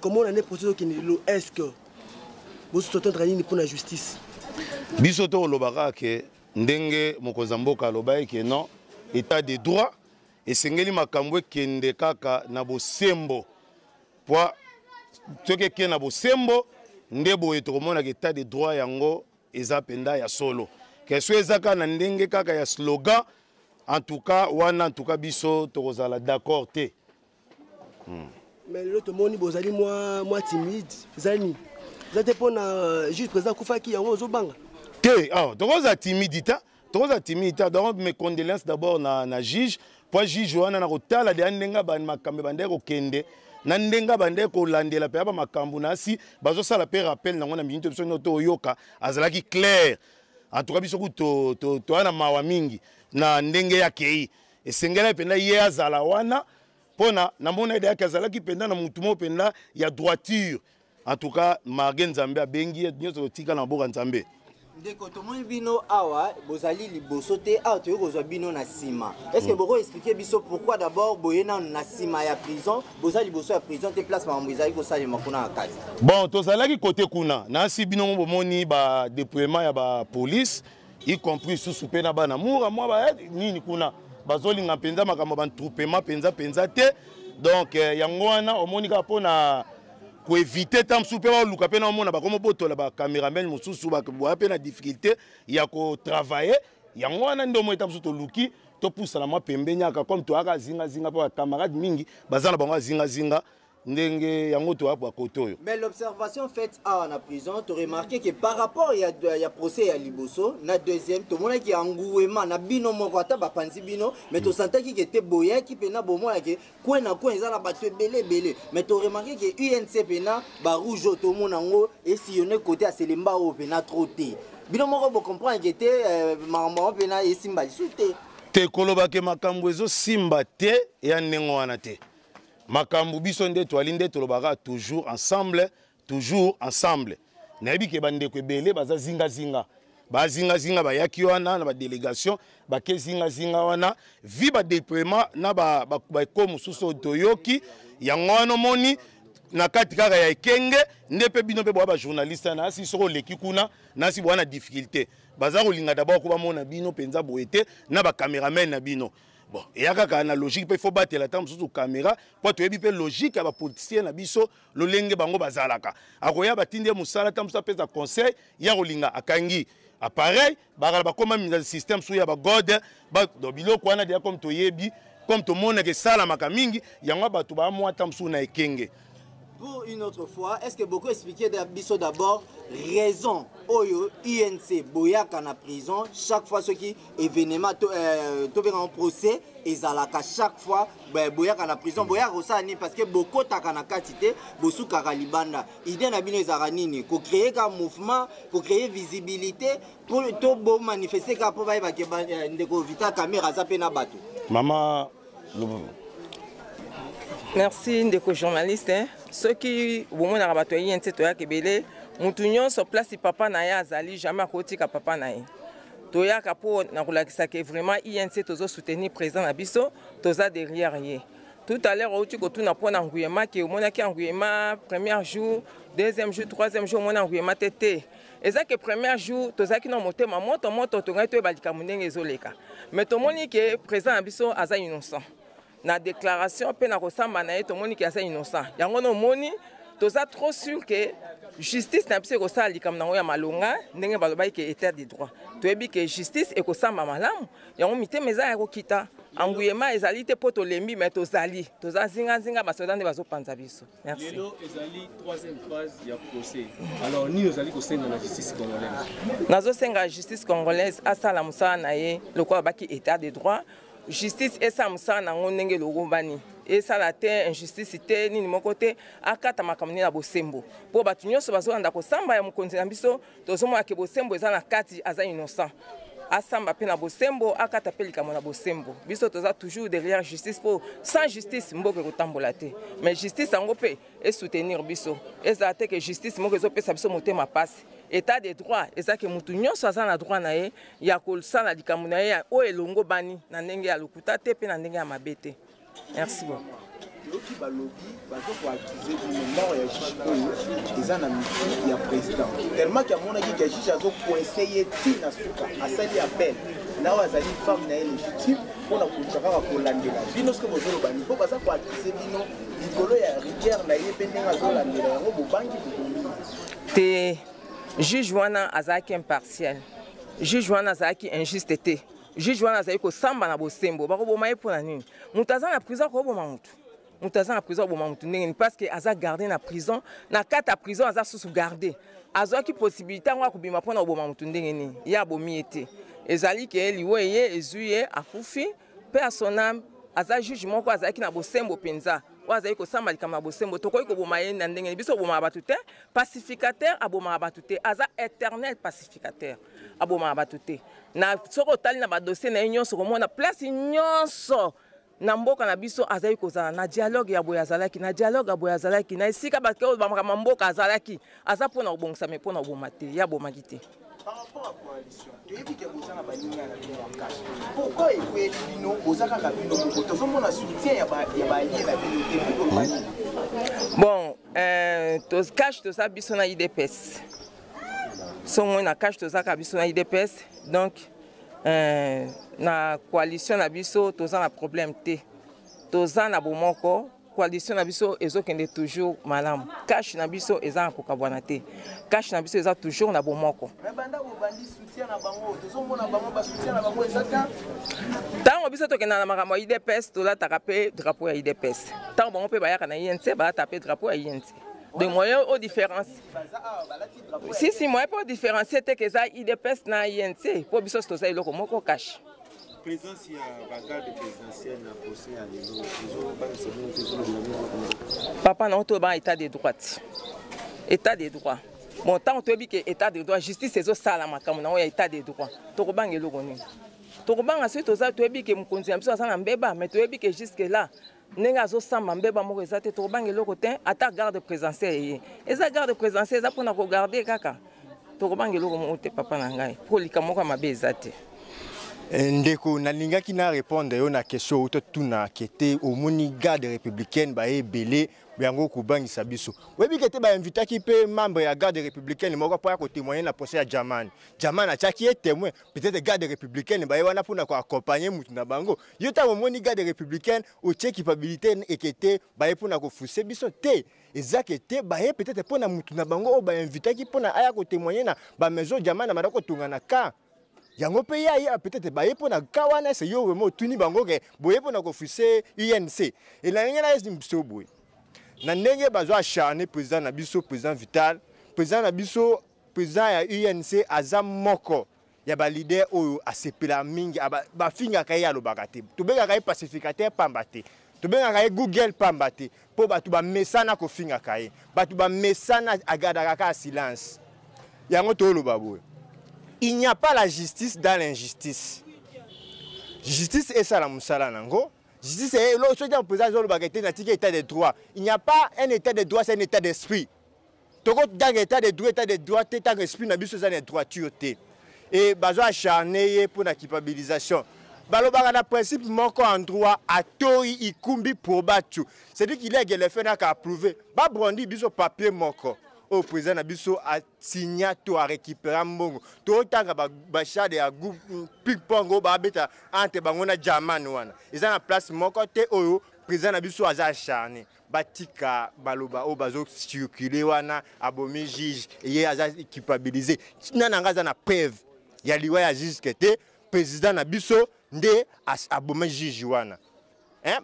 comment on a procédé est-ce que vous souhaitez pour la justice? Bisoto lobaka ke ndenge mokozamboka lobaye ke non état de droit et sengeli makambo kende kaka na bosembo po toke ke na bosembo ndebo etokomona ke état de droit yango eza penda ya solo keso ezaka na ndenge kaka ya slogan en tout cas wana en tout cas biso tokozala d'accord te. Mais l'autre moni bozali moi timide zani vous êtes pour na juste président Koufaki yango zobanga te ah tokoza timidité donc mes condoléances d'abord na juge pour juge wana na kotala de ndenga ban makambe bande ko kende na ndenga bande ko landela pe ba makambu nasi bazo sala pe rappel nango na minute biso to yoka azalaki clair en tout cas biso to ana mawa mingi na ndenge ya kei esengela penda ye azala wana pona na mona ide yake azalaki penda na mutumo penda ya droiture en tout cas marge nzambe abengi nyoso tika na boka nzambe. Ndeko tomoni bino awa bozali liboso te awa toyo kozwa bino na sima. Est-ce que boko expliquer biso pourquoi d'abord boyena na sima ya prison bozali liboso ya prison te place mambo ezali ko salema kuna akati. Bon tozalaki côté kuna na si bino bomoni ba déploiement ya ba police y compris sous soupe na bana mura moi ba nini kuna bazolinga penza makambo ba troupement penza te donc yango wana omoni ka pona pour éviter tant soupe ba luka pe na mona ba komo botola ba cameraman mususu ba boa pe na difficulté ya ko travailler yango wana ndo mo etam suto luki to poussa na ma pembenya ka comme to aka zinga pa camarade mingi bazana bango zinga ndenge yango to ba kotoyo. Mais l'observation faite à la prison tu remarqué que par rapport il y a procès à liboso na deuxième to mona ki angouema na bino moko ata ba panzi bino mais to sentaki que était boya ki pena bomona que kwena ko ezala bato belé mais tu remarqué que UNC pena ba rouge to mona ngo et sillonner côté à Selemba o pena trop té bino moko bo comprendre que était maman pena et simba sute te koloba ke makambo ezo simba te ya nengo wana te. Makambu biso nde toalinde tolobaka toujours ensemble. Na yebi ke bande ko ebele baza zinga ba yaki wana na ba délégation ba ke zinga wana vi ba déploiement na ba ko mususu toyoki yango wana moni na kati kaka ya ekenge nde pe bino pe ba journaliste na si soko leki kuna na si bwana difficulté baza ko linga d'abord ko ba mona bino penza boete na ba cameraman na bino. Bon, et il y a une logique, il faut battre la table sur la caméra, pour que tu aies logique à la politicien, à biso, le lenge bango bazalaka. Akoya batinde musala tam sa pesa conseil, ya rolinga akangi. Appareil, ba comme un système sur ya ba god, ba do biloko wana dia comme to yebi, comme to mona ke sala makamingi, yanga batu ba mo tam su na ekenge. Pour une autre fois, est-ce que beaucoup expliquer d'abord raison oyo INC boyaka na prison chaque fois ce qui événement to en procès ezalaka chaque fois boyaka na prison boyaka osani parce que beaucoup taka na katité bosuka ka libanda idée na bino ezaka nini ko créer ka mouvement ko créer visibilité pour to bo manifester ka po ba ke ndeko vita caméra za pe na bato maman. Merci ndeko journaliste. Ceux qui vont na rabato INC to ya kebele mutunyo sur place papa na ya azali jamais kotika papa na ye. To ya kapo na kolakisa que vraiment INC tozo soutenir président na biso toza derrière ye. Tout à l'heure tu kotuna pona nguyema ke mona ki nguyema premier jour, deuxième jour, troisième jour mona nguyema tete. Et ça que premier jour toza ki no motema moto to ngai to balika munenge ezoleka. Mais to moni que président na biso aza innocent. Na déclaration pe na kosamba na ye to moni ki aza innocent. Yango no moni toza trop sûr que justice na biso ekosala likambo nango ya malonga ndenge balobaki ke état de droit toyebi ke justice ekosamba malamu yango mitema eza ya kokita anguyema ezali te po tolembi mais toza zinga basoda nde bazopanza biso. Merci. Lelo ezali troisième phase ya procès. Alors ni ozali kosenga na justice congolaise. Nazosenga justice congolaise asala mosala na ye lokola baki état de droit justice esa mosala nango ndenge lokombani esala te injustice te nini moko te akata makambo na bosembo po bato nyonso bazolanda kosamba ya mokonzi na biso tozomona ke bosembo eza na kati aza innocent asamba pe na bosembo akata pe likambo na bosembo biso toza toujours derrière justice po sans justice mboka ekotambola te mais justice yango pe esoutenir biso ezala te ke justice moko ezopesa biso motema pasi état de droit eza ke mutu nyonso aza na droit na ye ya kosala likambo na ye oyo elongo bani na ndenge ya lokuta te pe na ndenge ya mabe te. Merci beaucoup. qui va lobby va accuser une mort et ils ont un président tellement qu'il y a mon qui a juste conseillé Tina Souka à sali appel là où azali femme na légitime pour la kuchaka pour landela bino ce que vous avez bani pour ça pour accuser bino likolo ya rivière na yependenga zo landela yango bobangi te juge wana azaki impartial juge wana azaki injuste te juge wana azali kosamba na bosembo bakoboma ye mpona nini moto aza na prison akoboma motu moto aza na prison akoboma motu ndenge nini parce que aza garde na prison na kati ya prison aza susu garde azwaki possibilité yango akobima mpona koboma motu ndenge nini ye abomi ye te ezali ke liwe ye ezwi ye akufi mpe a son âme aza juge moko azalaki na bosembo mpenza oyo azali kosamba likambo na bosembo tokoki koboma ye na ndenge nini biso obomaka bato te pacificateur abomaka bato te aza éternel pacificateur abomaka bato te na soki otali na badossier na ye nyonso komona place nyonso na mboka na biso azali kozala na dialogue ya boye azalaki na dialogue ya boye azalaki na esika bato bamakambo mboka azalaki aza mpona kobongisa me mpona koboma te ye abomaki te. Par rapport à la coalition, tu as dit que vous avez dit pourquoi vous avez soutien bon, tu caches tout ça, biso na IDPS. Somo na cache tout ça, biso na IDPS. Donc, na coalition na biso, tout ça na problème te. Tout ça na bomoko. Coalition na biso ezokende toujours malamu cash na biso eza kokabwana te cash na biso eza toujours na bomoko mais banda bo bandi soutien na bango tozomona bango ba soutien na bango ezaka tango biso tokenda na makambo ya IDPS tolataka pe drapeau ya IDPS tango bango pe bayaka na INC balata pe drapeau ya INC de moyen au différence si moyen pour différencier te que eza IDPS na INC po biso toza eloko moko cash. Présence il y a bagarre présidentielle na procès à niveau papa non to ba état de droit état de droit bon tant to bi que état de droit justice ezo sala makamu na état de droit to ko banga eloko nini to ko banga so to za to bi que mukonzi amso za na mbeba mais to bi que jusque là nenga zo samba mbeba moko ezate to ko banga eloko te ata garde présidentielle eza garde présidentielle eza pona ko garder kaka to ko banga eloko mo te papa na ngai pour likamoko mabe ezate. Ndeko nalingaki na répondre yo na question auto tuna kete omoni garde républicaine ba ebele yango kubangisa biso webi kete ba invitaki pe membre ya garde républicaine moko pa ko témoigner na procès ya Jaman a chaki est témoin peut-être garde républicaine ba wana pona ko accompagner mutu na bango yo ta omoni garde républicaine o check capabilité ekete ba pona ko fuse biso te ezakete ba peut-être pona mutu na bango o ba invitaki pona aya ko témoigner na ba maison Jaman ba ko tunga na ka yango pe ya peut-être ba yepona kawana se yo mo tuni bango ke boye pona ko fuse UNC et la ngena est biso boye na ndenge bazo acharné président na biso président Vital président na biso président ya UNC azam moko ya ba leader oyo asepela mingi ba finga kay ya lobaka te to benga kay pacificateur pamba te to benga kay Google pamba te po batu ba mesana ko finga kay batu ba mesana agadaka ka silence yango to loba boye. Il n'y a pas la justice dans l'injustice. Justice est ça la moussala nango. Justice est l'autre chose président bagate na tiki état de droit. Il n'y a pas un état de droit, c'est un état d'esprit. Toko dans état de droit, état d'esprit na biso za na droiture te. Et bazo acharné pour la culpabilisation. Balobaka na principe moko en droit a tori ikumbi probatu. C'est-à-dire qu'il a le fait na ka approuver. Ba brondi biso papier moko. Au président Nabiso a signé à récupérer mbongo. Tout tanga bachade ya groupe ping-pong ba beta ante bangona Jaman wana. Ils ont la place mon côté au président Nabiso a acharné. Batika baloba o bazo circuler wana abomi juge et a culpabilisé. Nana ngaza na preuve. Ya liwa ya juge que président Nabiso nde abomi juge wana.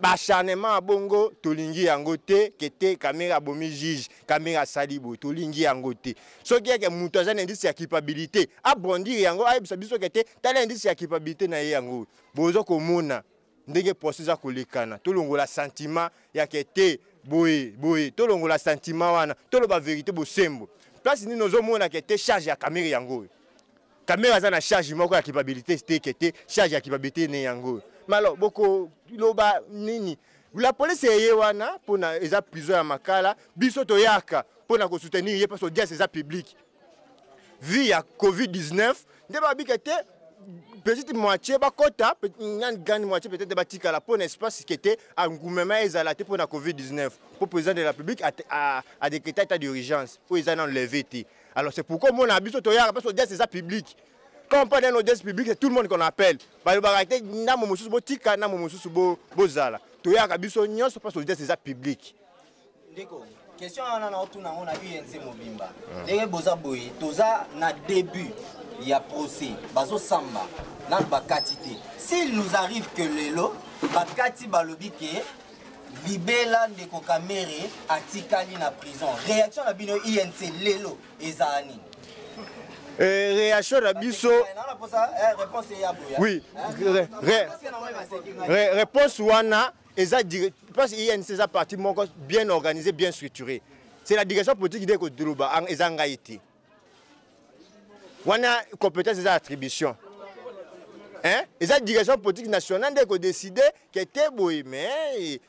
Acharnement bongo tolingi yango te kete caméra bomi juge caméra salibo tolingi yango te soki yake mutu aza na indice ya culpabilité abondir yango ayebisa biso kete tala indice ya culpabilité na ye yango bozo komona ndenge procès za kolekana tolongola sentiment ya kete boye tolongola sentiment wana toloba vérité bosembo place ni nozomona kete charge ya caméra yango caméra za na charge moko ya culpabilité te kete charge ya culpabilité ne yango. Malo boko loba nini la police est wana pona eza prison ya makala biso to yaka pona ko soutenir ye parce que audience eza public vu ya COVID-19 nde ba bikete petite moitié bakota une grande moitié peut-être batika la pour un espace qui était en gouvernement ezalaté pour la Covid-19 pour le président de la République a décrété état d'urgence pour ils en enlevé. Alors c'est pourquoi mon abisso toya parce que l'audience c'est ça public. Quand on parle d'un audience publique, c'est tout le monde qu'on appelle. Bah le barate na momusu botika na momusu bozala. Toya abisso nyonso parce que l'audience c'est ça public. D'accord. Question on a UNC Mobimba. Les boza boy, toza na début il y a procès, bazo samba, na bakatité. S'il nous arrive que lelo, bakati balobi ke libela ndeko Kamere atikali na prison. Réaction na bino INC lelo ezani. Réaction na biso. Réponse ya boya. Oui. Réponse wana parce qu'il y a une partie bien organisée, bien structurée. C'est la direction politique qui dit que Duluba est en Haïti. On a compétence des attributions. Hein? Et la direction politique nationale a décidé que c'était beau, mais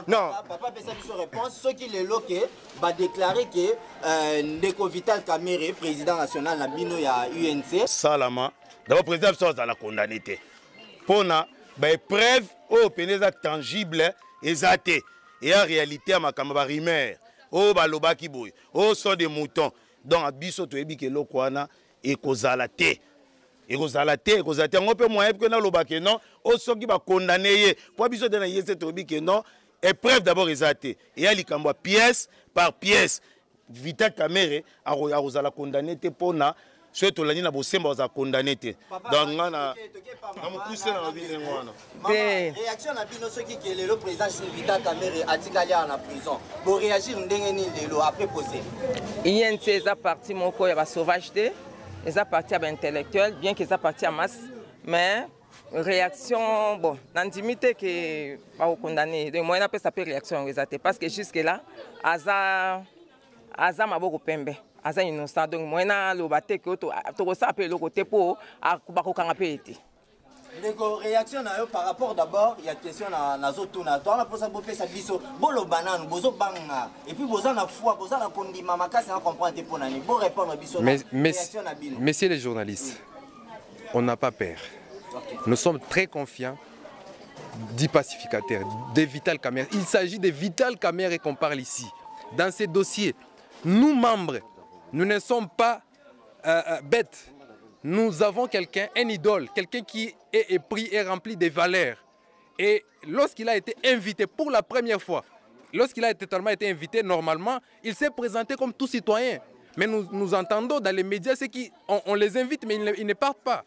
non. Papa peut sa réponse. Ceux qui le loquent va déclarer que Ndeko Vital Kamere, président national de UNC. Salama. D'abord, le président a la condamné. Pour les preuves tangibles et en réalité, ma camarade rumeur. Oh, baloba qui bouille. Oh, sont des moutons. Donc, abisso to ebi ke lokwana et kozalate. Et kozalate, on peut moins que na lobake non. Oh, sont qui va condamner. Pour abisso de na yese to ebi ke non. Épreuve d'abord exaté. Et ali kambwa pièce par pièce. Vital Kamere a kozala condamné te pona. Surtout l'année na bosemba za condamné te. Donc ngana amukuse na bile ngwana. Réaction na bino ceux qui est le président Vital Kamere atikali na prison. Pour réagir ndenge ni lelo après procès. INC est parti moko ya ba sauvagité, est parti à intellectuel bien qu'ils a parti à masse, mais réaction bon, l'intimité que pas condamné. De moi on appelle ça réaction exatée parce que jusque là aza maboko pembe. Aza innocent donc moi na lobate que to ça appelle le côté pour bakokanga pe été. Ndeko réaction na yo par rapport d'abord il y a question na zotuna toi na posa bopé sa biso bolo banane bozo banga et puis boza na foi boza na kondima makasi na comprendre pour nani bon répondre biso réaction na bino. Messieurs les journalistes, on n'a pas peur. Okay. Nous sommes très confiants du pacificateur, de Vital Kamere. Il s'agit de Vital Kamere qu'on parle ici. Dans ces dossiers, nous membres, nous ne sommes pas bêtes. Nous avons quelqu'un, un idole, quelqu'un qui est épris et rempli de valeurs. Et lorsqu'il a été invité pour la première fois, lorsqu'il a totalement été invité, normalement, il s'est présenté comme tout citoyen. Mais nous entendons dans les médias ceux qui on les invite, mais ils ne partent pas.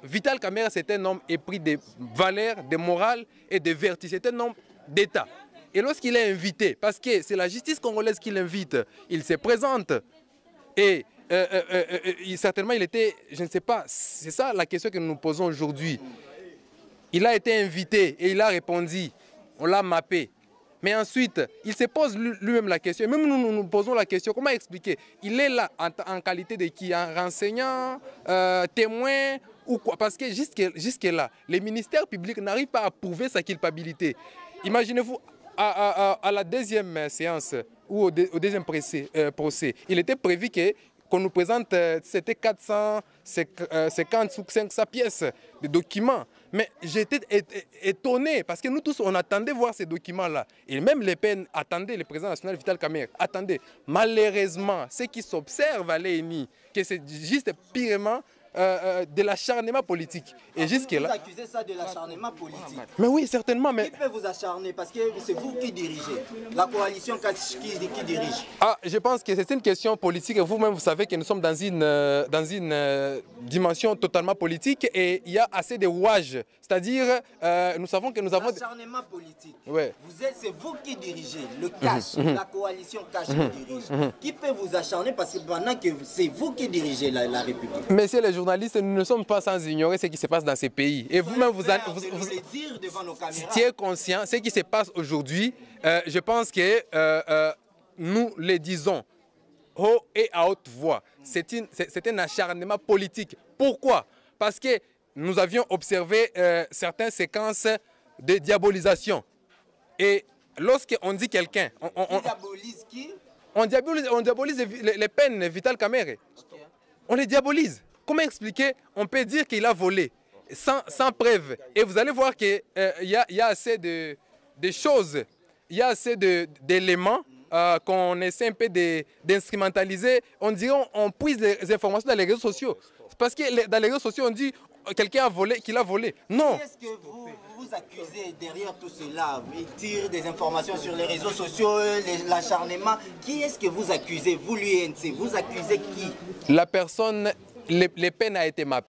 Vital Kamere, c'est un homme épris de valeurs, de morale et de vertu. C'est un homme d'État. Et lorsqu'il est invité, parce que c'est la justice congolaise qui l'invite, il se présente. Et certainement, il était, je ne sais pas, c'est ça la question que nous nous posons aujourd'hui. Il a été invité et il a répondu, on l'a mappé. Mais ensuite, il se pose lui-même la question. Et même nous posons la question, comment expliquer? Il est là en qualité de qui? Un renseignant, témoin ou quoi? Parce que jusque-là, les ministères publics n'arrivent pas à prouver sa culpabilité. Imaginez-vous, à la deuxième séance ou au deuxième procès, il était prévu qu'on nous présente, c'était 450 ou 500 pièces de documents. Mais j'étais étonné parce que nous tous, on attendait voir ces documents-là. Et même les peines attendaient, le président national Vital Kamere attendait. Malheureusement, ce qui s'observe à l'ENI, que c'est juste purement de l'acharnement politique. Et jusque-là. Vous accusez ça de l'acharnement politique. Mais oui, certainement. Mais... Qui peut vous acharner? Parce que c'est vous qui dirigez. La coalition qui dirige. Ah, je pense que c'est une question politique. Vous-même, vous savez que nous sommes dans une dimension totalement politique et il y a assez de rouages. C'est-à-dire, nous savons que nous avons... L'acharnement politique. Ouais. C'est vous qui dirigez. Le cash, la coalition cash qui dirige. Qui peut vous acharner? Parce que maintenant que c'est vous qui dirigez la République. Messieurs les journalistes, nous ne sommes pas sans ignorer ce qui se passe dans ces pays. Et vous-même, vous êtes conscient de ce qui se passe aujourd'hui. Je pense que nous le disons haut et à haute voix. C'est un acharnement politique. Pourquoi? Parce que nous avions observé certaines séquences de diabolisation. Et lorsqu'on dit quelqu'un... On diabolise qui? On diabolise les peines Vital Kamere. Okay. On les diabolise. Comment expliquer? On peut dire qu'il a volé sans preuve. Et vous allez voir qu'il y a assez de choses, il y a assez d'éléments qu'on essaie un peu d'instrumentaliser. On dirait on puise les informations dans les réseaux sociaux. Parce que dans les réseaux sociaux, on dit quelqu'un a volé, qu'il a volé. Non. Qu'est-ce que vous accusez derrière tout cela? Il tire des informations sur les réseaux sociaux, l'acharnement. Qui est-ce que vous accusez? Vous, l'UNC, vous accusez qui? La personne, les peines a été